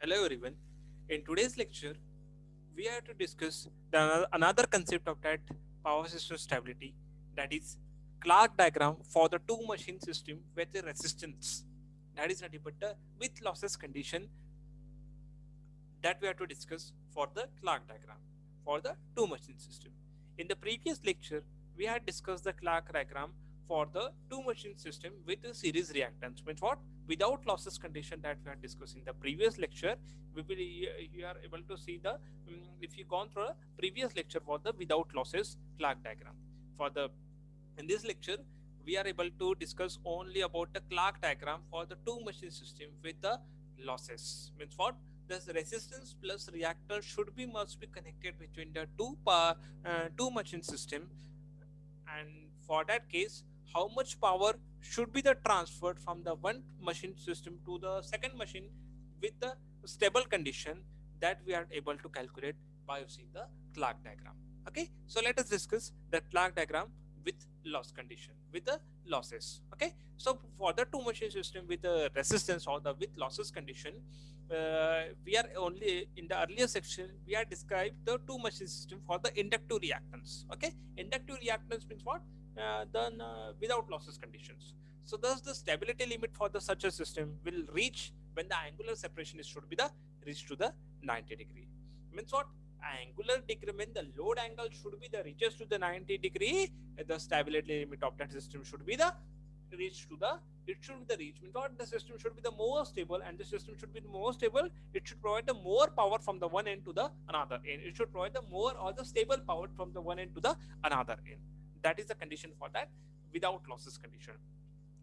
Hello everyone. In today's lecture, we are to discuss another concept of that power system stability, that is Clark diagram for the two machine system with the resistance, that is nothing but the with losses condition, that we are to discuss for the Clark diagram for the two machine system. In the previous lecture, we had discussed the Clark diagram for the two machine system with a series reactance. Means what? Without losses condition that we had discussed in the previous lecture, we will you are able to see the if you gone through a previous lecture for the without losses Clark diagram. For the in this lecture, we are able to discuss only about the Clark diagram for the two machine system with the losses. Means what? This resistance plus reactor should be must be connected between the two machine system, and for that case, how much power should be the transferred from the one machine system to the second machine with the stable condition, that we are able to calculate by using the Clark diagram. Okay, so let us discuss the Clark diagram with loss condition with the losses. Okay, so for the two machine system with the resistance or the with losses condition, we are only in the earlier section we are described the two machine system for the inductive reactance. Okay, inductive reactance means what? Then without losses conditions. So thus the stability limit for the such a system will reach when the angular separation is should be the reach to the 90-degree. Means what? Angular degree when the load angle should be the reaches to the 90-degree, the stability limit of that system should be the reach to the it should be the reach. Means what? The system should be the more stable, and the system should be the more stable. It should provide the more power from the one end to the another end. It should provide the more or the stable power from the one end to the another end. That is the condition for that without losses condition,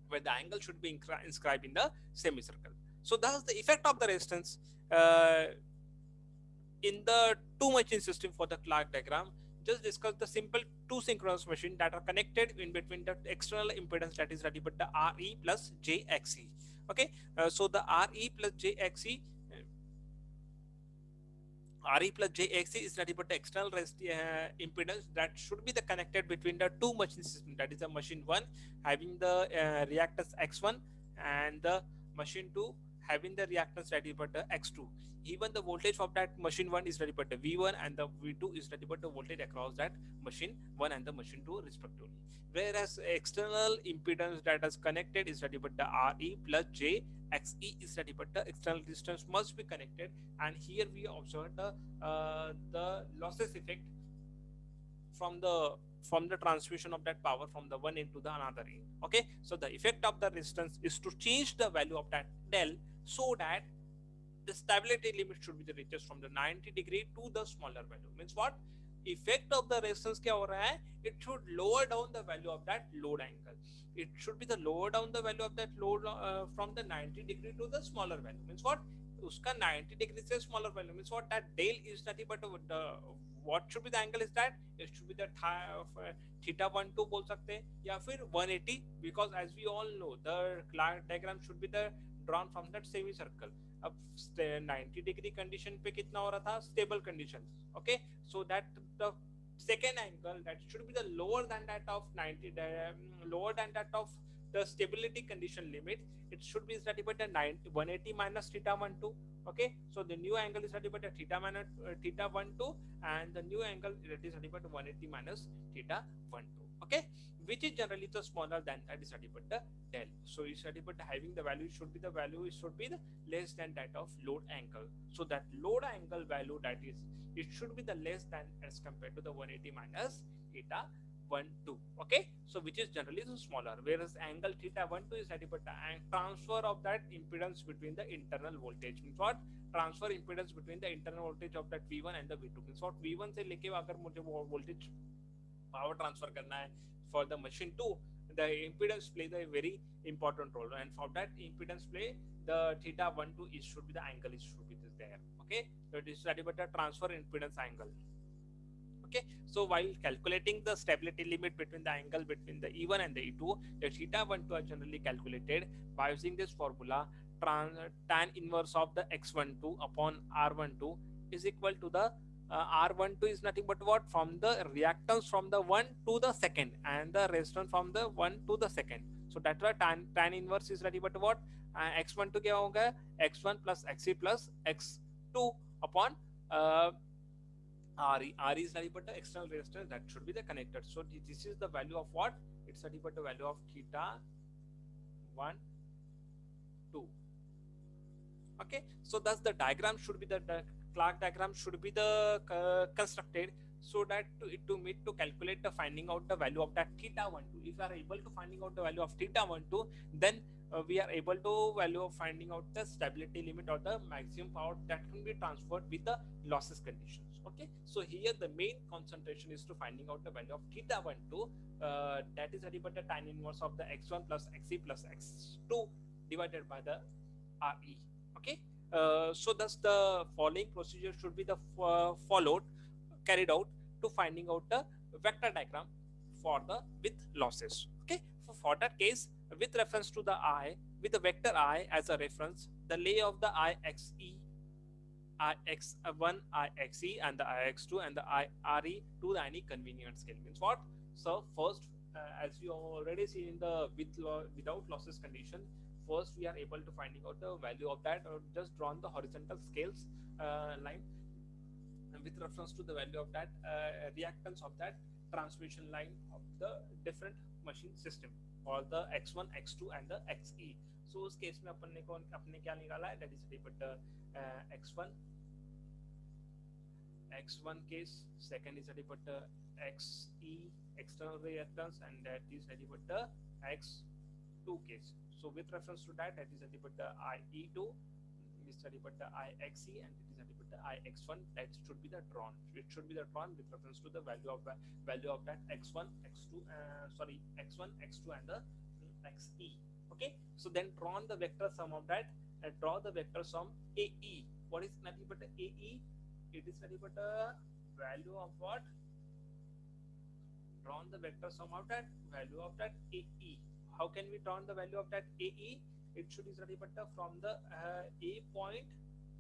where the angle should be inscribed in the semicircle. So that's the effect of the resistance in the two machine system for the Clark diagram. Just discuss the simple two synchronous machine that are connected in between the external impedance, that is nothing but the Re plus Jxe. Okay, so the Re plus Jxe Re plus Jxe is nothing but the external impedance that should be the connected between the two machine system, that is the machine 1 having the reactance x1 and the machine 2 having the reactance that is but the x2. Even the voltage of that machine 1 is nothing but the v1, and the v2 is nothing but the voltage across that machine 1 and the machine 2 respectively. Whereas external impedance that is connected is nothing but the Re plus J xe is nothing but the external resistance must be connected. And here we observe the losses effect from the transmission of that power from the one end to the another end. Okay, so the effect of the resistance is to change the value of that del, so that the stability limit should be the reaches from the 90-degree to the smaller value. Means what? Effect of the resistance क्या हो रहा है? It should lower down the value of that load angle. It should be the lower down the value of that load from the 90-degree to the smaller value. Means what? उसका 90 degree से smaller value means what that del is nothing but what should be the angle is that it should be the theta 1 2 बोल सकते हैं, या फिर 180, because as we all know the Clark diagram should be the drawn from that semi circle. अब 90 degree condition पे कितना हो रहा था? Stable condition. Okay, so that the second angle that should be the lower than that of 90 lower than that of the stability condition limit. It should be studied by the 180 minus theta 12. Okay, so the new angle is studied by the theta minus theta 12, and the new angle is studied by the 180 minus theta 12. Okay, which is generally the smaller than that is studied by the del. So is studied by having the value should be the value should be the less than that of load angle. So that load angle value, that is it should be the less than as compared to the 180 minus theta 12. Okay, so which is generally the smaller, whereas angle theta 12 is nothing but the transfer of that impedance between the internal voltage. Means what? Transfer impedance between the internal voltage of that v1 and the v2. Means what? v1 से लेके अगर मुझे वो voltage power transfer करना है for the machine 2, the impedance plays a very important role, and for that impedance play the theta 12 is should be the angle is should be there. Okay, so it is studied by the transfer impedance angle. Okay, so while calculating the stability limit between the angle between the E1 and the E2, the theta 12 are generally calculated by using this formula. Tan inverse of the x12 upon r12 is equal to the r12 is nothing but what? From the reactance from the 1 to the second, and the resistance from the 1 to the second. So So that's why tan inverse is nothing but what, x12 क्या होगा, x1 plus xe plus x2 upon re. Re is nothing but the external resistance that should be the connected. So this is the value of what, it's nothing but the value of theta 1 2. Okay, so thus the diagram should be the Clark diagram should be the constructed so that to meet to calculate the finding out the value of that theta 12. If we are able to finding out the value of theta 12, then we are able to value of finding out the stability limit or the maximum power that can be transferred with the losses conditions. Okay, so here the main concentration is to finding out the value of theta 12, that is nothing but the tan inverse of the x1 plus xe plus x2 divided by the re. Okay, so thus the following procedure should be the carried out to finding out the vector diagram for the with losses. Okay, for that case, with reference to the I, with the vector I as a reference, the lay of the IXE, IX1, IXE and the IX2 and the IRE to the any convenient scale means what. So first, as we already seen in the without losses condition, first we are able to finding out the value of that, or just drawn the horizontal scales line with reference to the value of that reactance of that transmission line of the different machine system or the x1 x2 and the xe. So उस case में अपन ने क्या निकाला है, that is but x1 case, second is but xe external reactance, and that is but the x2 case. So with reference to that, that is but the IE2, is but the IXE, and it is but the IX1. That should be the drawn. It should be the drawn with reference to the value of that x1, x2, x1, x2, and the xe. Okay. So then drawn the vector sum of that. Draw the vector sum AE. What is nothing but the AE? It is nothing but the value of what? Drawn the vector sum of that value of that AE. How can we draw the value of that AE? It should be nothing but from the A point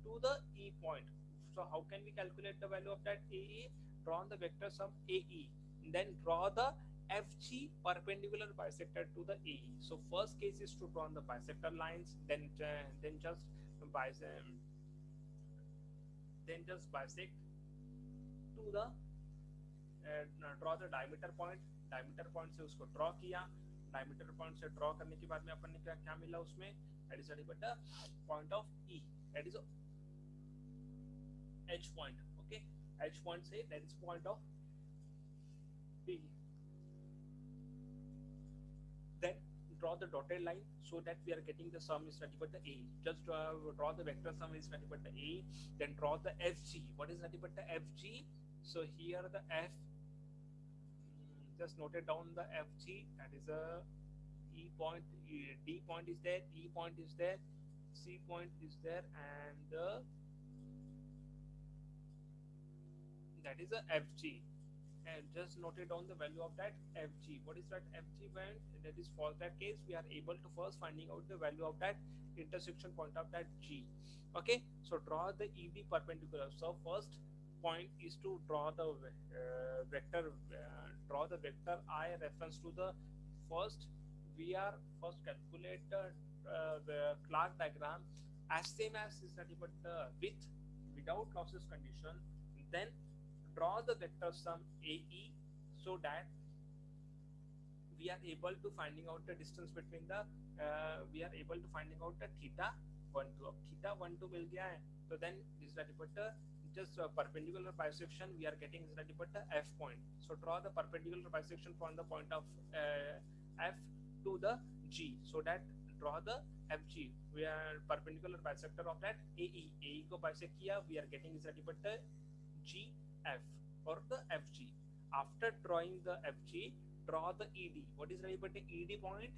to the E point. So how can we calculate the value of that AE? Draw the vector sum AE. Then draw the FG perpendicular bisector to the AE. So first case is to draw the bisector lines. Then just bisect to the draw the diameter point. Diameter point से उसको draw किया. Diameter point से draw करने के बाद में अपन ने क्या मिला उसमें? That is nothing but the point of E. That is H point. Okay, H point say that is point of B. Then draw the dotted line so that we are getting the sum is nothing but the A. Just draw the vector sum is nothing but the A. Then draw the FG. What is nothing but the FG? So here the F. Just noted down the FG. That is a E point. D point is there. E point is there. C point is there, and that is a FG. And just noted down the value of that FG. What is that FG band? That is for that case we are able to first finding out the value of that intersection point of that G. Okay, so draw the ED perpendicular. So first point is to draw the vector. Draw the vector I reference to the first. We are first calculate the Clark diagram as same as is nothing but with without losses condition. Then draw the vector sum AE so that we are able to finding out the distance between the we are able to finding out the theta 12. Theta 12 मिल गया है, so then this is nothing but just perpendicular bisection we are getting is nothing but the F point. So draw the perpendicular bisection from the point of F to the G, so that draw the FG. We are perpendicular bisector of that AE. AE को bisect किया, we are getting is nothing but the GF or the FG. After drawing the FG, draw the ED. What is nothing but the ED point?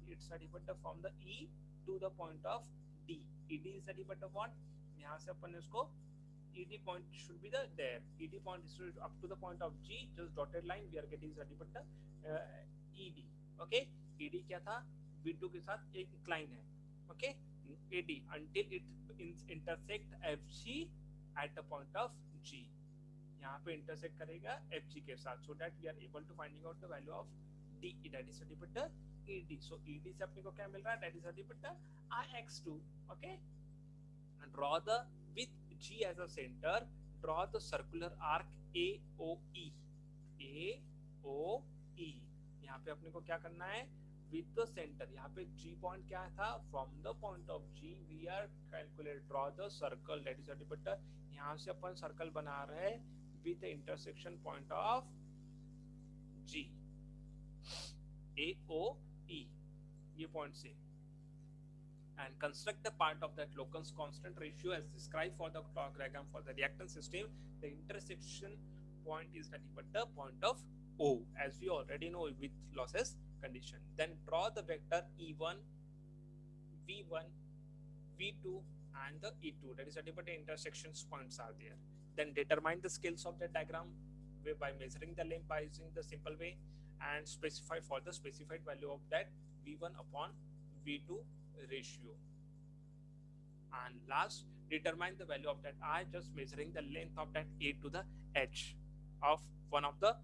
It's nothing but from the E to the point of D. ED is nothing but what? यहाँ से अपन इसको ED point should be the there. ED point is up to the point of G. Just dotted line we are getting is nothing but the ED. Okay. ED क्या था? V2 के साथ एक incline है. Okay. AD until it intersect FG at the point of G. यहाँ पे intersect करेगा FG के साथ, so that we are able to finding out the value of D. That is nothing but the ED. So ED से अपने को क्या मिल रहा है? That is nothing but the IX2. Okay. And draw the with G as a center. Draw the circular arc AOE. AOE. यहाँ पे अपने को क्या करना है? With the center. यहाँ पे G point क्या था? From the point of G, we are calculate draw the circle. That is nothing but the यहाँ से अपन सर्कल बना रहे हैं with the intersection point of G. AOE. ये point से. And construct the part of that Locentz constant ratio as described for the clock diagram for the reactance system. The intersection point is nothing but the point of O, as we already know with losses condition. Then draw the vector E1, V1, V2, and the E2. That is nothing but the intersections points are there. Then determine the scales of the diagram by measuring the length by using the simple way, and specify for the specified value of that V1 upon V2 ratio. And last, determine the value of that I just measuring the length of that A to the H of one of the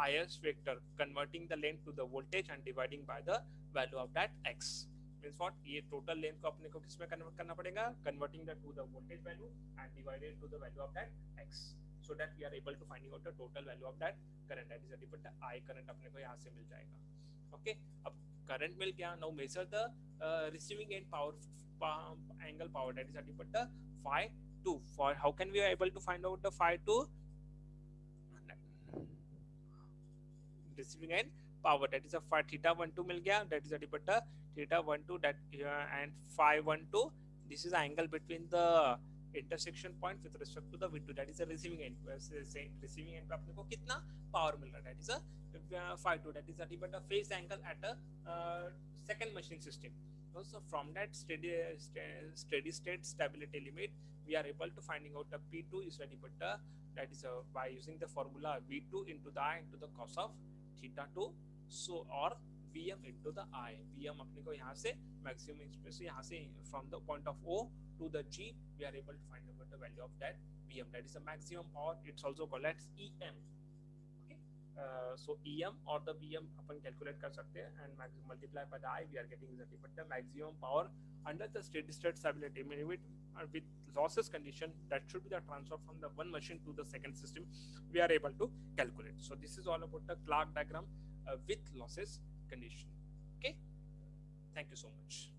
IS vector, converting the length to the voltage and dividing by the value of that X. Means what? ये total length को अपने को किसमें convert करना पड़ेगा? Converting that to the voltage value and divided to the value of that X, so that we are able to finding out the total value of that current. That is the different I current अपने को यहाँ से मिल जाएगा. Okay, अब current मिल गया. Now measure the receiving end power angle power. That is nothing but the phi 2. For how can we are able to find out the phi 2? Receiving end power, that is a phi theta 12 मिल गया. That is nothing but the theta 12 that and phi 12. This is the angle between the intersection point with respect to the V2. That is a receiving end. Receiving end पे अपने को कितना power मिल रहा है? That is a phi 2. That is nothing but a phase angle at a second machine system. So from that steady state stability limit, we are able to finding out the P2 is nothing but the, that is by using the formula V2 into the I into the cos of theta 2. So or Vm into the I. Vm अपने को यहाँ से maximum space, यहाँ से from the point of O to the G, we are able to find out the value of that Vm. That is the maximum power. It's also called as EM. Okay. So EM or the Vm upon calculate कर सकते हैं, and multiply by the I, we are getting the maximum power under the steady state stability limit with losses condition. That should be the transfer from the one machine to the second system. We are able to calculate. So this is all about the Clark diagram with losses condition. Okay. Thank you so much.